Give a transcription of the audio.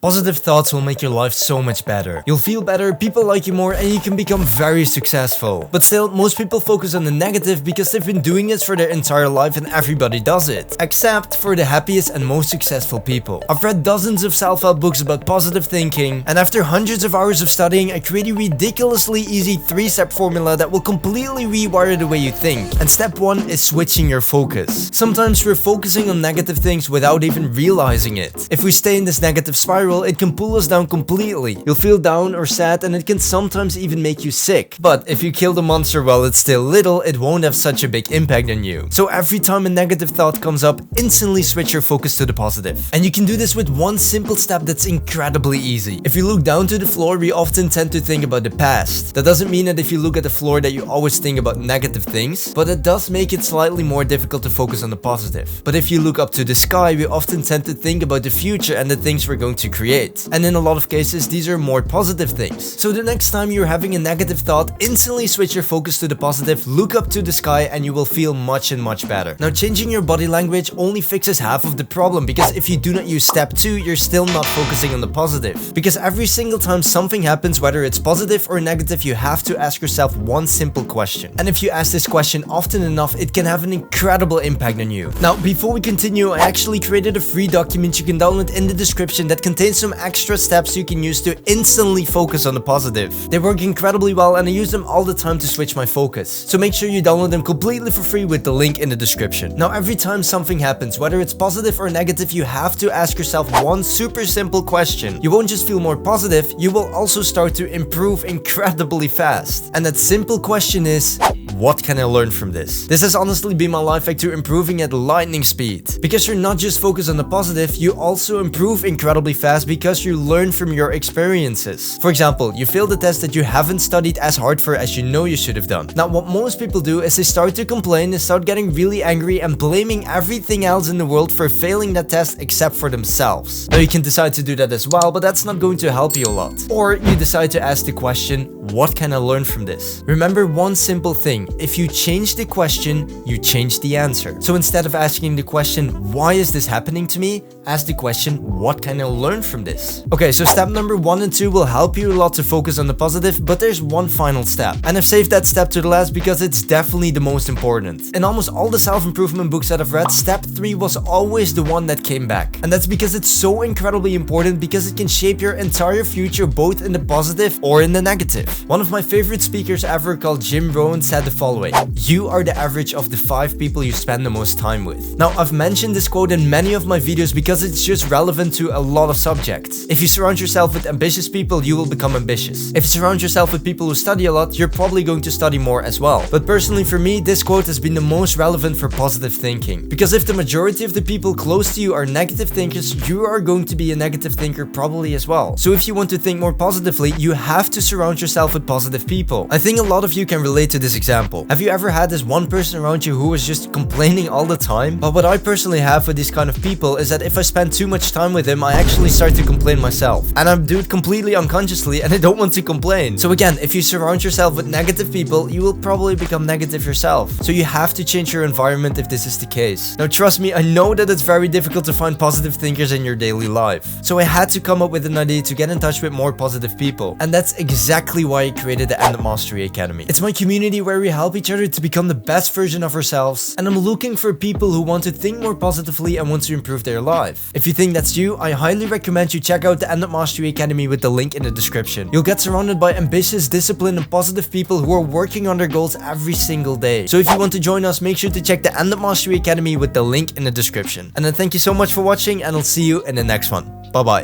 Positive thoughts will make your life so much better. You'll feel better, people like you more, and you can become very successful. But still, most people focus on the negative because they've been doing it for their entire life and everybody does it. Except for the happiest and most successful people. I've read dozens of self-help books about positive thinking, and after hundreds of hours of studying, I create a ridiculously easy 3-step formula that will completely rewire the way you think. And step 1 is switching your focus. Sometimes we're focusing on negative things without even realizing it. If we stay in this negative spiral, it can pull us down completely. You'll feel down or sad, and it can sometimes even make you sick. But if you kill the monster while it's still little, it won't have such a big impact on you. So every time a negative thought comes up, instantly switch your focus to the positive. And you can do this with one simple step that's incredibly easy. If you look down to the floor, we often tend to think about the past. That doesn't mean that if you look at the floor that you always think about negative things, but it does make it slightly more difficult to focus on the positive. But if you look up to the sky, we often tend to think about the future and the things we're going to create. And in a lot of cases, these are more positive things. So the next time you're having a negative thought, instantly switch your focus to the positive, look up to the sky, and you will feel much better. Now, changing your body language only fixes half of the problem, because if you do not use step 2, you're still not focusing on the positive. Because every single time something happens, whether it's positive or negative, you have to ask yourself one simple question. And if you ask this question often enough, it can have an incredible impact on you. Now, before we continue, I actually created a free document you can download in the description that contains some extra steps you can use to instantly focus on the positive. They work incredibly well, and I use them all the time to switch my focus. So make sure you download them completely for free with the link in the description. Now, every time something happens, whether it's positive or negative, you have to ask yourself one super simple question. You won't just feel more positive, you will also start to improve incredibly fast. And that simple question is, what can I learn from this? This has honestly been my life hack to improving at lightning speed. Because you're not just focused on the positive, you also improve incredibly fast because you learn from your experiences. For example, you failed a test that you haven't studied as hard for as you know you should have done. Now, what most people do is they start to complain, they start getting really angry and blaming everything else in the world for failing that test except for themselves. Now, you can decide to do that as well, but that's not going to help you a lot. Or you decide to ask the question, what can I learn from this? Remember one simple thing. If you change the question, you change the answer. So instead of asking the question, why is this happening to me? Ask the question, what can I learn from this? Okay, so step number 1 and 2 will help you a lot to focus on the positive, but there's one final step. And I've saved that step to the last because it's definitely the most important. In almost all the self-improvement books that I've read, step 3 was always the one that came back. And that's because it's so incredibly important, because it can shape your entire future both in the positive or in the negative. One of my favorite speakers ever, called Jim Rohn, said the following: you are the average of the 5 people you spend the most time with. Now, I've mentioned this quote in many of my videos because it's just relevant to a lot of subjects. If you surround yourself with ambitious people, you will become ambitious. If you surround yourself with people who study a lot, you're probably going to study more as well. But personally for me, this quote has been the most relevant for positive thinking. Because if the majority of the people close to you are negative thinkers, you are going to be a negative thinker probably as well. So if you want to think more positively, you have to surround yourself with positive people. I think a lot of you can relate to this example. Have you ever had this one person around you who was just complaining all the time? But what I personally have with these kind of people is that if I spend too much time with them, I actually start to complain myself. And I do it completely unconsciously, and I don't want to complain. So again, if you surround yourself with negative people, you will probably become negative yourself. So you have to change your environment if this is the case. Now, trust me, I know that it's very difficult to find positive thinkers in your daily life. So I had to come up with an idea to get in touch with more positive people. And that's exactly why I created the End Up Mastery Academy. It's my community where we help each other to become the best version of ourselves. And I'm looking for people who want to think more positively and want to improve their life. If you think that's you, I highly recommend you check out the End Up Mastery Academy with the link in the description. You'll get surrounded by ambitious, disciplined, and positive people who are working on their goals every single day. So if you want to join us, make sure to check the End Up Mastery Academy with the link in the description. And then thank you so much for watching, and I'll see you in the next one. Bye bye.